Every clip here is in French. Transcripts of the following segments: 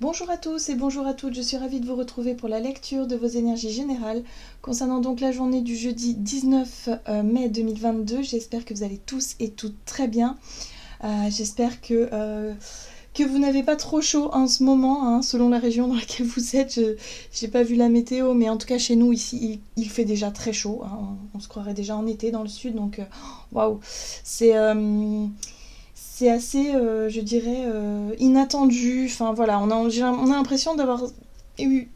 Bonjour à tous et bonjour à toutes, je suis ravie de vous retrouver pour la lecture de vos énergies générales concernant donc la journée du jeudi 19 mai 2022. J'espère que vous allez tous et toutes très bien. J'espère que vous n'avez pas trop chaud en ce moment, hein, selon la région dans laquelle vous êtes. Je n'ai pas vu la météo, mais en tout cas chez nous ici, il fait déjà très chaud. Hein. On se croirait déjà en été dans le sud, donc waouh, c'est assez, je dirais, inattendu. Enfin voilà, on a l'impression d'avoir eu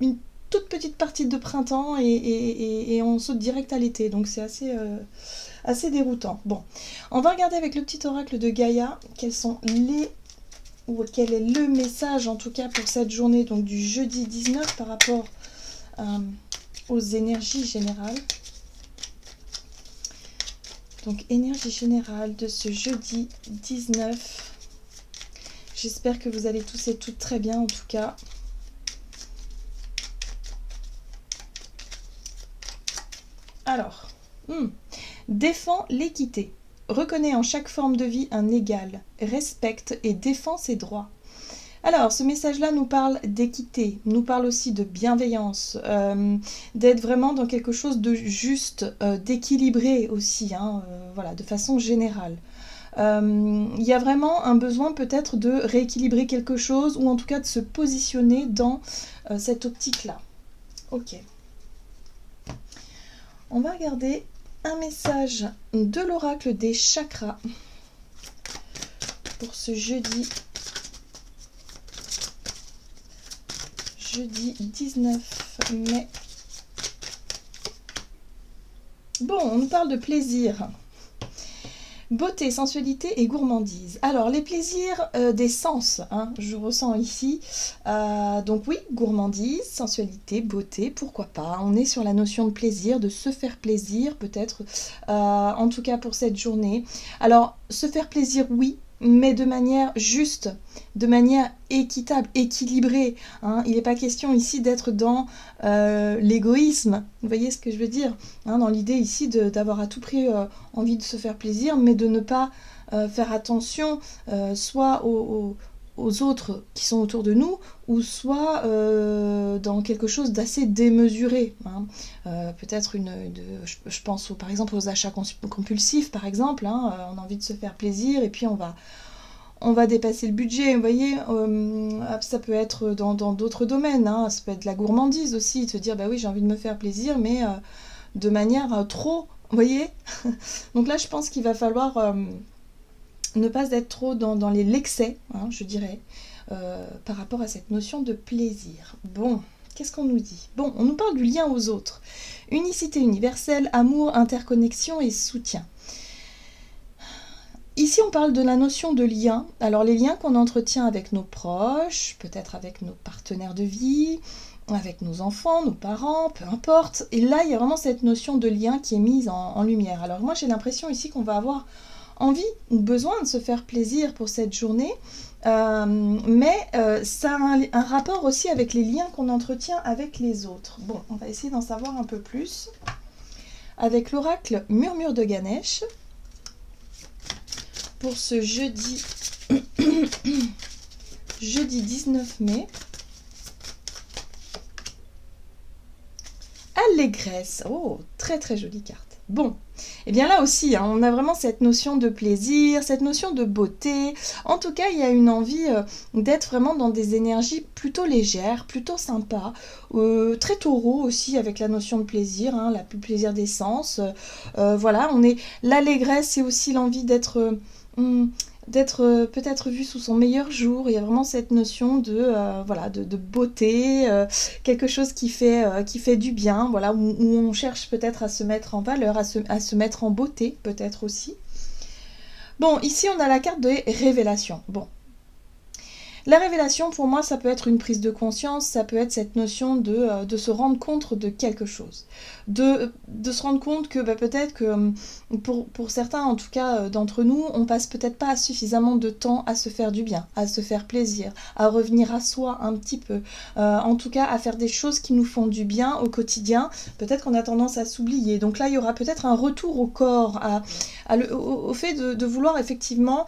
une toute petite partie de printemps et on saute direct à l'été. Donc c'est assez déroutant. Bon, on va regarder avec le petit oracle de Gaïa quel est le message en tout cas pour cette journée donc du jeudi 19 par rapport aux énergies générales. Donc énergie générale de ce jeudi 19. J'espère que vous allez tous et toutes très bien en tout cas. Alors, défend l'équité. Reconnaît en chaque forme de vie un égal. Respecte et défend ses droits. Alors, ce message-là nous parle d'équité, nous parle aussi de bienveillance, d'être vraiment dans quelque chose de juste, d'équilibré aussi, hein, voilà, de façon générale. Il y a vraiment un besoin peut-être de rééquilibrer quelque chose ou en tout cas de se positionner dans cette optique-là. Ok. On va regarder un message de l'oracle des chakras pour ce jeudi 19 mai. Bon, on nous parle de plaisir. Beauté, sensualité et gourmandise. Alors, les plaisirs des sens, hein, je ressens ici. Donc oui, gourmandise, sensualité, beauté, pourquoi pas. On est sur la notion de plaisir, de se faire plaisir peut-être, en tout cas pour cette journée. Alors, se faire plaisir, oui, mais de manière juste, de manière équitable, équilibrée. Hein. Il n'est pas question ici d'être dans l'égoïsme, vous voyez ce que je veux dire, hein, dans l'idée ici d'avoir à tout prix envie de se faire plaisir, mais de ne pas faire attention soit aux autres qui sont autour de nous, ou soit dans quelque chose d'assez démesuré. Hein. Peut-être je pense par exemple aux achats compulsifs, par exemple, hein, on a envie de se faire plaisir, et puis on va dépasser le budget, vous voyez, ça peut être dans d'autres domaines, hein, ça peut être la gourmandise aussi, de se dire, bah oui, j'ai envie de me faire plaisir, mais de manière trop, vous voyez. Donc là, je pense qu'il va falloir ne pas être trop dans l'excès, hein, je dirais, par rapport à cette notion de plaisir. Bon, qu'est-ce qu'on nous dit? Bon, on nous parle du lien aux autres. Unicité universelle, amour, interconnexion et soutien. Ici, on parle de la notion de lien. Alors, les liens qu'on entretient avec nos proches, peut-être avec nos partenaires de vie, avec nos enfants, nos parents, peu importe. Et là, il y a vraiment cette notion de lien qui est mise en lumière. Alors, moi, j'ai l'impression ici qu'on va avoir envie ou besoin de se faire plaisir pour cette journée, mais ça a un rapport aussi avec les liens qu'on entretient avec les autres. Bon, on va essayer d'en savoir un peu plus avec l'oracle Murmure de Ganesh pour ce jeudi 19 mai. Allégresse, oh, très très jolie carte. Bon, et bien là aussi, hein, on a vraiment cette notion de plaisir, cette notion de beauté. En tout cas, il y a une envie d'être vraiment dans des énergies plutôt légères, plutôt sympas, très taureau aussi avec la notion de plaisir, hein, le plaisir des sens. Voilà, l'allégresse, c'est aussi l'envie d'être peut-être vu sous son meilleur jour. Il y a vraiment cette notion de beauté, quelque chose qui fait du bien, voilà, où on cherche peut-être à se mettre en valeur, à se mettre en beauté peut-être aussi. Bon, ici on a la carte des révélations. Bon. La révélation, pour moi, ça peut être une prise de conscience, ça peut être cette notion de se rendre compte de quelque chose. De se rendre compte que peut-être que pour certains, en tout cas d'entre nous, on passe peut-être pas suffisamment de temps à se faire du bien, à se faire plaisir, à revenir à soi un petit peu. En tout cas, à faire des choses qui nous font du bien au quotidien. Peut-être qu'on a tendance à s'oublier. Donc là, il y aura peut-être un retour au corps, au fait de vouloir effectivement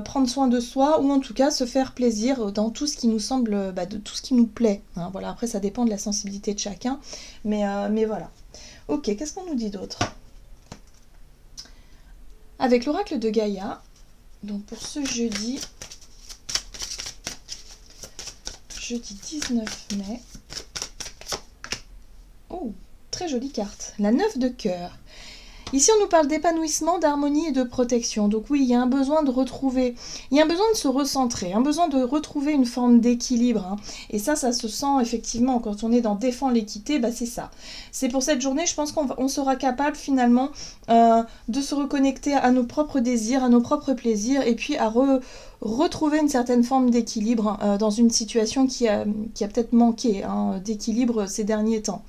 prendre soin de soi, ou en tout cas se faire plaisir plaisir dans tout ce qui nous semble, de tout ce qui nous plaît. Hein. Voilà, après ça dépend de la sensibilité de chacun, mais voilà. Ok, qu'est-ce qu'on nous dit d'autre? Avec l'oracle de Gaïa, donc pour ce jeudi 19 mai. Oh, très jolie carte. La 9 de cœur. Ici, on nous parle d'épanouissement, d'harmonie et de protection. Donc oui, il y a un besoin de retrouver, il y a un besoin de se recentrer, un besoin de retrouver une forme d'équilibre. Hein. Et ça se sent effectivement quand on est dans défend l'équité, c'est ça. C'est pour cette journée, je pense qu'on sera capable finalement de se reconnecter à nos propres désirs, à nos propres plaisirs, et puis à retrouver une certaine forme d'équilibre dans une situation qui a peut-être manqué d'équilibre ces derniers temps.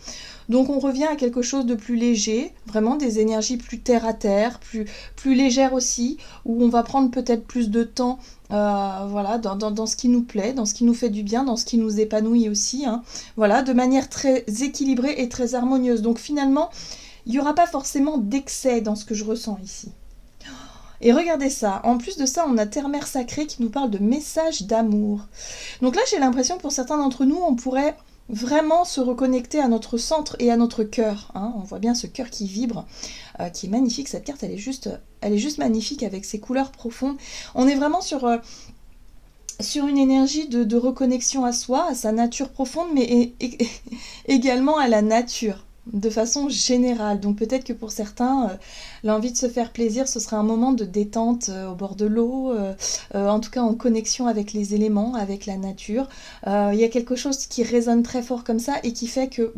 Donc on revient à quelque chose de plus léger, vraiment des énergies plus terre à terre, plus légères aussi, où on va prendre peut-être plus de temps dans ce qui nous plaît, dans ce qui nous fait du bien, dans ce qui nous épanouit aussi, hein. Voilà, de manière très équilibrée et très harmonieuse. Donc finalement, il n'y aura pas forcément d'excès dans ce que je ressens ici. Et regardez ça, en plus de ça, on a Terre-Mère Sacrée qui nous parle de messages d'amour. Donc là, j'ai l'impression, pour certains d'entre nous, on pourrait vraiment se reconnecter à notre centre et à notre cœur. Hein. On voit bien ce cœur qui vibre, qui est magnifique. Cette carte, elle est juste magnifique avec ses couleurs profondes. On est vraiment sur une énergie de reconnexion à soi, à sa nature profonde, mais également à la nature, de façon générale. Donc peut-être que pour certains, l'envie de se faire plaisir, ce sera un moment de détente au bord de l'eau, en tout cas en connexion avec les éléments, avec la nature. Il y a quelque chose qui résonne très fort comme ça et qui fait que,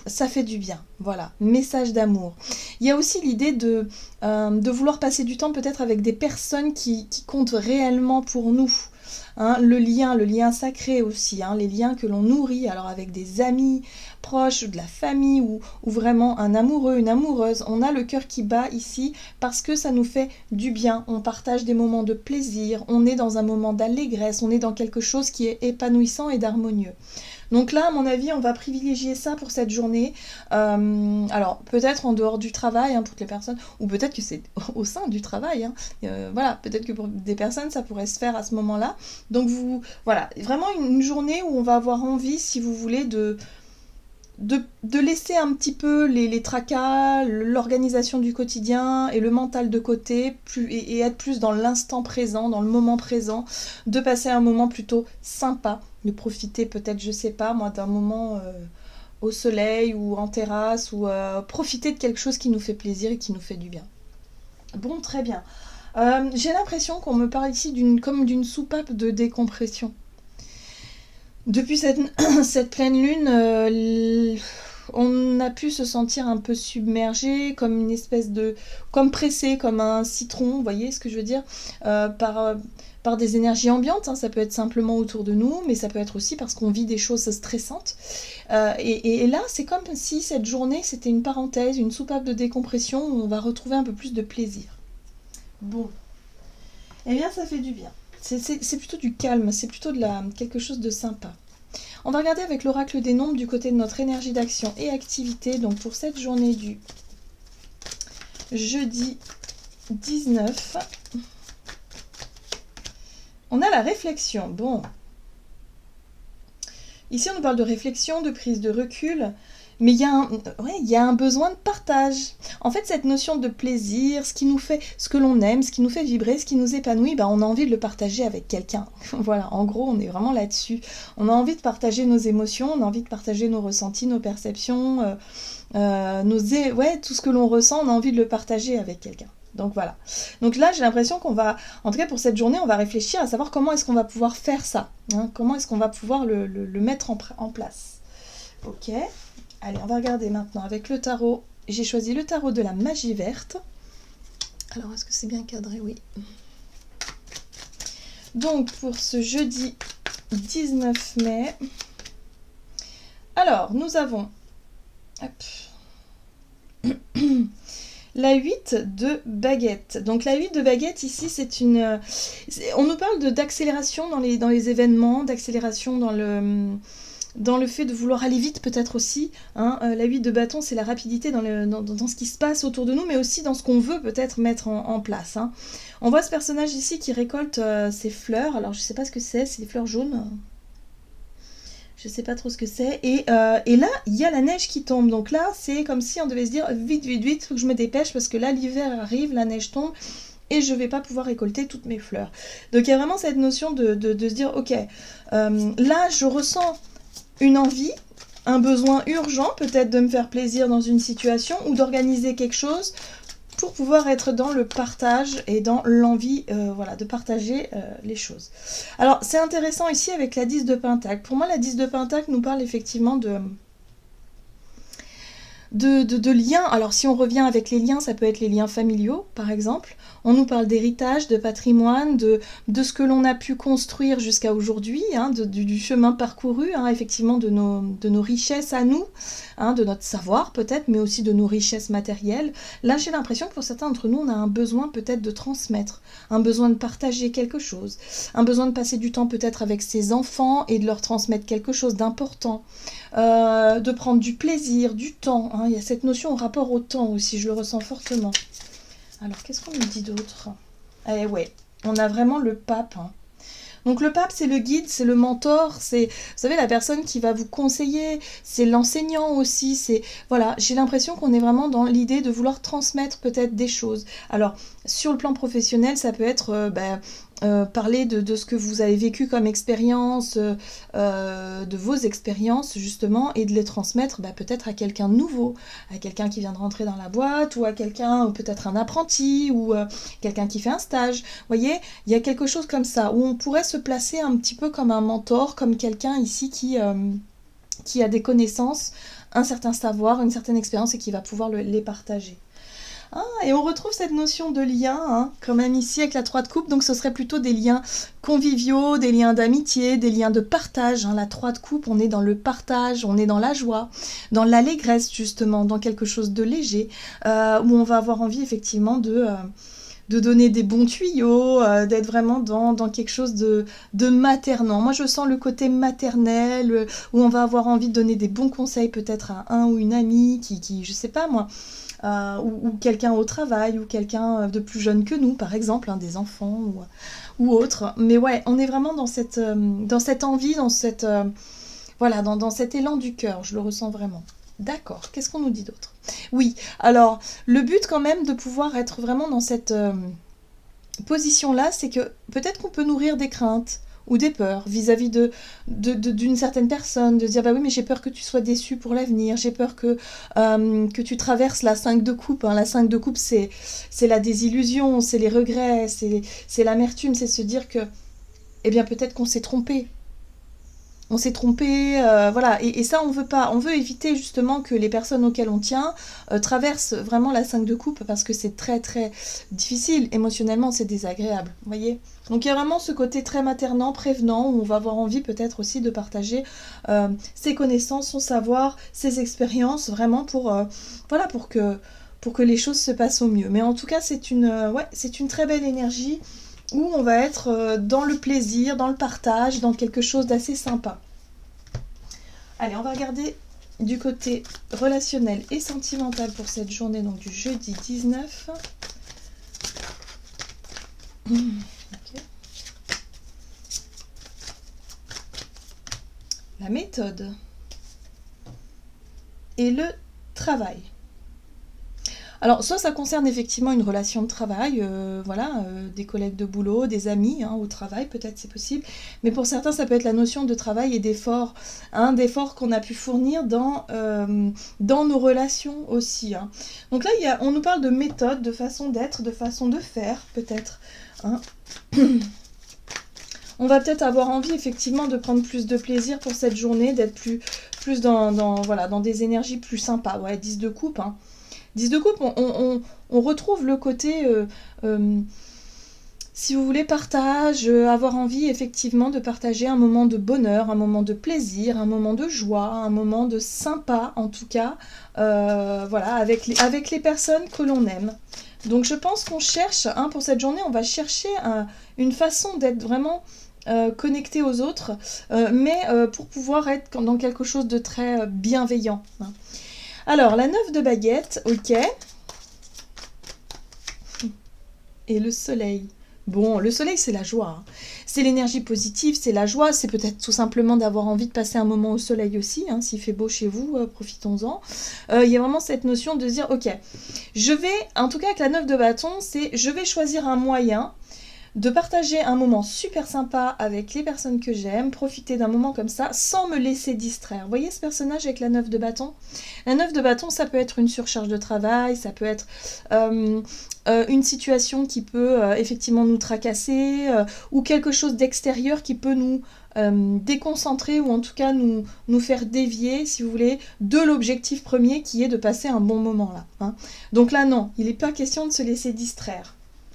ça fait du bien. Voilà, message d'amour. Il y a aussi l'idée de vouloir passer du temps peut-être avec des personnes qui comptent réellement pour nous. Hein, le lien sacré aussi, hein, les liens que l'on nourrit, alors avec des amis proches, ou de la famille, ou vraiment un amoureux, une amoureuse. On a le cœur qui bat ici parce que ça nous fait du bien. On partage des moments de plaisir, on est dans un moment d'allégresse, on est dans quelque chose qui est épanouissant et d'harmonieux. Donc là, à mon avis, on va privilégier ça pour cette journée. Alors, peut-être en dehors du travail, pour toutes les personnes, ou peut-être que c'est au sein du travail. Voilà, peut-être que pour des personnes, ça pourrait se faire à ce moment-là. Donc, voilà, vraiment une journée où on va avoir envie, si vous voulez, de laisser un petit peu les tracas, l'organisation du quotidien et le mental de côté et être plus dans l'instant présent, dans le moment présent, de passer un moment plutôt sympa, de profiter peut-être, je sais pas moi, d'un moment au soleil ou en terrasse, ou profiter de quelque chose qui nous fait plaisir et qui nous fait du bien. Bon, très bien. J'ai l'impression qu'on me parle ici comme d'une soupape de décompression. Depuis cette pleine lune, on a pu se sentir un peu submergé, comme une espèce comme pressé, comme un citron, vous voyez ce que je veux dire, par des énergies ambiantes. Ça peut être simplement autour de nous, mais ça peut être aussi parce qu'on vit des choses stressantes. Et là, c'est comme si cette journée, c'était une parenthèse, une soupape de décompression où on va retrouver un peu plus de plaisir. Bon, eh bien ça fait du bien. C'est plutôt du calme, c'est plutôt quelque chose de sympa. On va regarder avec l'oracle des nombres du côté de notre énergie d'action et activité. Donc pour cette journée du jeudi 19, on a la réflexion. Bon, ici on nous parle de réflexion, de prise de recul. Mais il y a un besoin de partage. En fait, cette notion de plaisir, ce que l'on aime, ce qui nous fait vibrer, ce qui nous épanouit, on a envie de le partager avec quelqu'un. Voilà, en gros, on est vraiment là-dessus. On a envie de partager nos émotions, on a envie de partager nos ressentis, nos perceptions, tout ce que l'on ressent, on a envie de le partager avec quelqu'un. Donc voilà. Donc là, j'ai l'impression qu'on va, en tout cas pour cette journée, on va réfléchir à savoir comment est-ce qu'on va pouvoir faire ça. Comment est-ce qu'on va pouvoir le mettre en place. Ok. Allez, on va regarder maintenant avec le tarot. J'ai choisi le tarot de la magie verte. Alors, est-ce que c'est bien cadré? Oui. Donc, pour ce jeudi 19 mai. Alors, nous avons la 8 de baguette. Donc, la 8 de baguette, ici, on nous parle d'accélération dans les événements, d'accélération dans dans le fait de vouloir aller vite peut-être aussi. Hein. La 8 de bâton, c'est la rapidité dans ce qui se passe autour de nous, mais aussi dans ce qu'on veut peut-être mettre en place. Hein. On voit ce personnage ici qui récolte ses fleurs. Alors je sais pas ce que c'est des fleurs jaunes. Je sais pas trop ce que c'est. Et là, il y a la neige qui tombe. Donc là, c'est comme si on devait se dire vite, vite, vite, faut que je me dépêche parce que là, l'hiver arrive, la neige tombe et je vais pas pouvoir récolter toutes mes fleurs. Donc il y a vraiment cette notion de se dire, ok, là, je ressens une envie, un besoin urgent, peut-être de me faire plaisir dans une situation ou d'organiser quelque chose pour pouvoir être dans le partage et dans l'envie voilà, de partager les choses. Alors, c'est intéressant ici avec la 10 de Pentacle. Pour moi, la 10 de Pentacle nous parle effectivement de liens. Alors, si on revient avec les liens, ça peut être les liens familiaux, par exemple. On nous parle d'héritage, de patrimoine, de ce que l'on a pu construire jusqu'à aujourd'hui, hein, du chemin parcouru, hein, effectivement, de nos richesses à nous, hein, de notre savoir peut-être, mais aussi de nos richesses matérielles. Là, j'ai l'impression que pour certains d'entre nous, on a un besoin peut-être de transmettre, un besoin de partager quelque chose, un besoin de passer du temps peut-être avec ses enfants et de leur transmettre quelque chose d'important, de prendre du plaisir, du temps. Hein. Il y a cette notion au rapport au temps aussi, je le ressens fortement. Alors, qu'est-ce qu'on nous dit d'autre? Eh ouais, on a vraiment le pape. Hein. Donc le pape, c'est le guide, c'est le mentor, c'est, vous savez, la personne qui va vous conseiller, c'est l'enseignant aussi, c'est, voilà, j'ai l'impression qu'on est vraiment dans l'idée de vouloir transmettre peut-être des choses. Alors, sur le plan professionnel, ça peut être parler de ce que vous avez vécu comme expérience, de vos expériences justement, et de les transmettre peut-être à quelqu'un de nouveau, à quelqu'un qui vient de rentrer dans la boîte, ou à quelqu'un, peut-être un apprenti, ou quelqu'un qui fait un stage. Vous voyez, il y a quelque chose comme ça, où on pourrait se placer un petit peu comme un mentor, comme quelqu'un ici qui a des connaissances, un certain savoir, une certaine expérience, et qui va pouvoir les partager. Ah, et on retrouve cette notion de lien, hein, quand même ici avec la 3 de coupe, donc ce serait plutôt des liens conviviaux, des liens d'amitié, des liens de partage. Hein. La 3 de coupe, on est dans le partage, on est dans la joie, dans l'allégresse justement, dans quelque chose de léger, où on va avoir envie effectivement de donner des bons tuyaux, d'être vraiment dans quelque chose de maternant. Moi, je sens le côté maternel, où on va avoir envie de donner des bons conseils peut-être à un ou une amie qui je sais pas moi, ou quelqu'un au travail, ou quelqu'un de plus jeune que nous, par exemple, hein, des enfants ou autres. Mais ouais, on est vraiment dans cette envie, voilà, dans cet élan du cœur, je le ressens vraiment. D'accord, qu'est-ce qu'on nous dit d'autre? Oui, alors, le but quand même de pouvoir être vraiment dans cette position-là, c'est que peut-être qu'on peut nourrir des craintes ou des peurs vis-à-vis d'une certaine personne, de dire bah oui mais j'ai peur que tu sois déçu pour l'avenir, j'ai peur que tu traverses la 5 de coupe. Hein. La 5 de coupe c'est la désillusion, c'est les regrets, c'est l'amertume, c'est se dire que eh bien peut-être qu'on s'est trompé. On s'est trompé, voilà, et ça on veut pas, on veut éviter justement que les personnes auxquelles on tient traversent vraiment la 5 de coupe parce que c'est très très difficile, émotionnellement c'est désagréable, vous voyez. Donc il y a vraiment ce côté très maternant, prévenant, où on va avoir envie peut-être aussi de partager ses connaissances, son savoir, ses expériences, vraiment voilà, pour que les choses se passent au mieux. Mais en tout cas c'est une très belle énergie, où on va être dans le plaisir, dans le partage, dans quelque chose d'assez sympa. Allez, on va regarder du côté relationnel et sentimental pour cette journée, donc du jeudi 19. Okay. La méthode et le travail. Alors, soit ça concerne effectivement une relation de travail, voilà, des collègues de boulot, des amis hein, au travail, peut-être c'est possible, mais pour certains ça peut être la notion de travail et d'effort, hein, d'effort qu'on a pu fournir dans nos relations aussi. Hein. Donc là, on nous parle de méthode, de façon d'être, de façon de faire, peut-être. Hein. On va peut-être avoir envie effectivement de prendre plus de plaisir pour cette journée, d'être plus dans des énergies plus sympas. Ouais, 10 de coupe, hein. 10 de coupe, on retrouve le côté, si vous voulez, partage, avoir envie effectivement de partager un moment de bonheur, un moment de plaisir, un moment de joie, un moment de sympa en tout cas, voilà, avec les personnes que l'on aime. Donc je pense qu'on cherche, hein, pour cette journée, on va chercher une façon d'être vraiment connecté aux autres, mais pour pouvoir être dans quelque chose de très bienveillant. Hein. Alors, la 9 de baguette, ok. Et le soleil. Bon, le soleil, c'est la joie. Hein. C'est l'énergie positive, c'est la joie. C'est peut-être tout simplement d'avoir envie de passer un moment au soleil aussi. Hein. S'il fait beau chez vous, profitons-en. Il y a vraiment cette notion de dire, ok, je vais, en tout cas avec la 9 de bâton, c'est je vais choisir un moyen de partager un moment super sympa avec les personnes que j'aime, profiter d'un moment comme ça, sans me laisser distraire. Vous voyez ce personnage avec la 9 de bâton? La 9 de bâton, ça peut être une surcharge de travail, ça peut être une situation qui peut effectivement nous tracasser, ou quelque chose d'extérieur qui peut nous déconcentrer, ou en tout cas nous faire dévier, si vous voulez, de l'objectif premier qui est de passer un bon moment là. Hein. Donc là, non, il n'est pas question de se laisser distraire.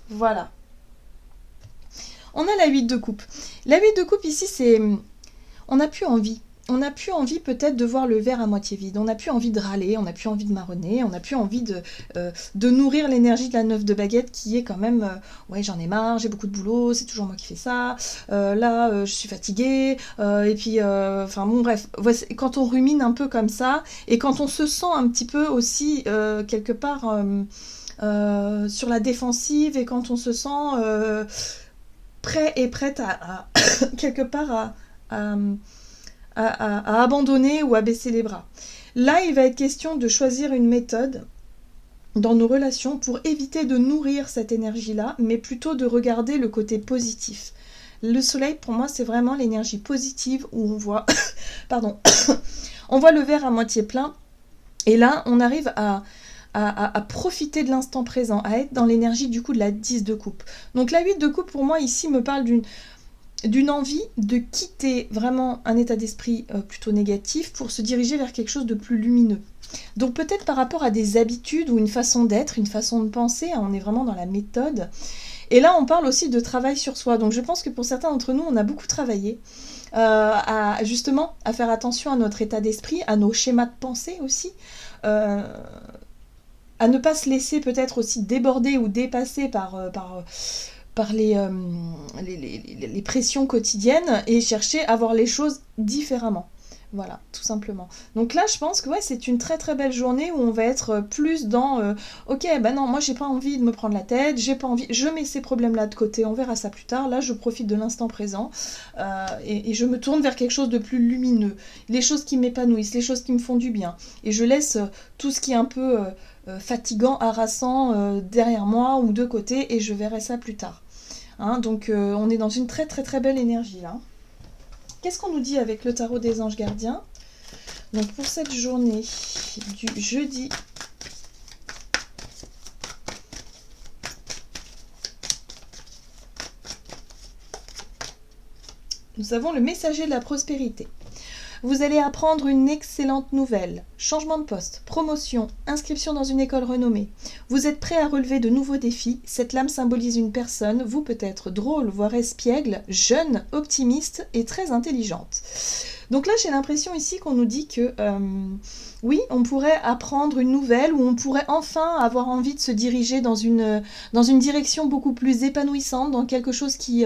Voilà. On a la 8 de coupe. La 8 de coupe ici, c'est... On n'a plus envie. On n'a plus envie peut-être de voir le verre à moitié vide. On n'a plus envie de râler, on n'a plus envie de marronner, on n'a plus envie de nourrir l'énergie de la 9 de baguette qui est quand même... ouais, j'en ai marre, j'ai beaucoup de boulot, c'est toujours moi qui fais ça. Là, je suis fatiguée. Et puis, enfin bon, bref. Quand on rumine un peu comme ça, et quand on se sent un petit peu aussi, quelque part, sur la défensive, et quand on se sent... prêt et prête à quelque part à abandonner ou à baisser les bras. Là, il va être question de choisir une méthode dans nos relations pour éviter de nourrir cette énergie-là, mais plutôt de regarder le côté positif. Le soleil, pour moi, c'est vraiment l'énergie positive où on voit, pardon, on voit le verre à moitié plein, et là, on arrive à profiter de l'instant présent, à être dans l'énergie du coup de la 10 de coupe. Donc la 8 de coupe pour moi ici me parle d'une envie de quitter vraiment un état d'esprit plutôt négatif pour se diriger vers quelque chose de plus lumineux. Donc peut-être par rapport à des habitudes ou une façon d'être, une façon de penser, hein, on est vraiment dans la méthode. Et là on parle aussi de travail sur soi. Donc je pense que pour certains d'entre nous on a beaucoup travaillé justement à faire attention à notre état d'esprit, à nos schémas de pensée aussi. À ne pas se laisser peut-être aussi déborder ou dépasser par les pressions quotidiennes et chercher à voir les choses différemment. Voilà, tout simplement. Donc là, je pense que ouais, c'est une très très belle journée où on va être plus dans ok, ben non, moi j'ai pas envie de me prendre la tête, j'ai pas envie, je mets ces problèmes-là de côté, on verra ça plus tard. Là, je profite de l'instant présent et je me tourne vers quelque chose de plus lumineux. Les choses qui m'épanouissent, les choses qui me font du bien. Et je laisse tout ce qui est un peu fatigant, harassant derrière moi ou de côté et je verrai ça plus tard. Hein, donc on est dans une très très très belle énergie là. Qu'est-ce qu'on nous dit avec le tarot des anges gardiens? Donc pour cette journée du jeudi 8, nous avons le messager de la prospérité. Vous allez apprendre une excellente nouvelle. Changement de poste, promotion, inscription dans une école renommée. Vous êtes prêt à relever de nouveaux défis. Cette lame symbolise une personne, vous peut-être drôle, voire espiègle, jeune, optimiste et très intelligente. Donc là, j'ai l'impression ici qu'on nous dit que oui, on pourrait apprendre une nouvelle ou on pourrait enfin avoir envie de se diriger dans une direction beaucoup plus épanouissante, dans quelque chose qui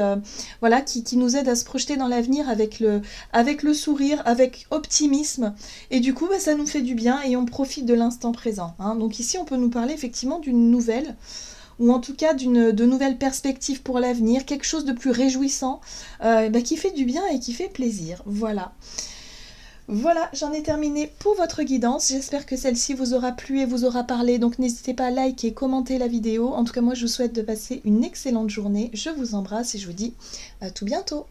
nous aide à se projeter dans l'avenir avec le sourire, avec optimisme. Et du coup, ça nous fait du bien et on profite de l'instant présent. Hein. Donc ici, on peut nous parler effectivement d'une nouvelle, ou en tout cas de nouvelles perspectives pour l'avenir, quelque chose de plus réjouissant, qui fait du bien et qui fait plaisir. Voilà. Voilà, j'en ai terminé pour votre guidance. J'espère que celle-ci vous aura plu et vous aura parlé. Donc n'hésitez pas à liker, commenter la vidéo. En tout cas, moi, je vous souhaite de passer une excellente journée. Je vous embrasse et je vous dis à tout bientôt.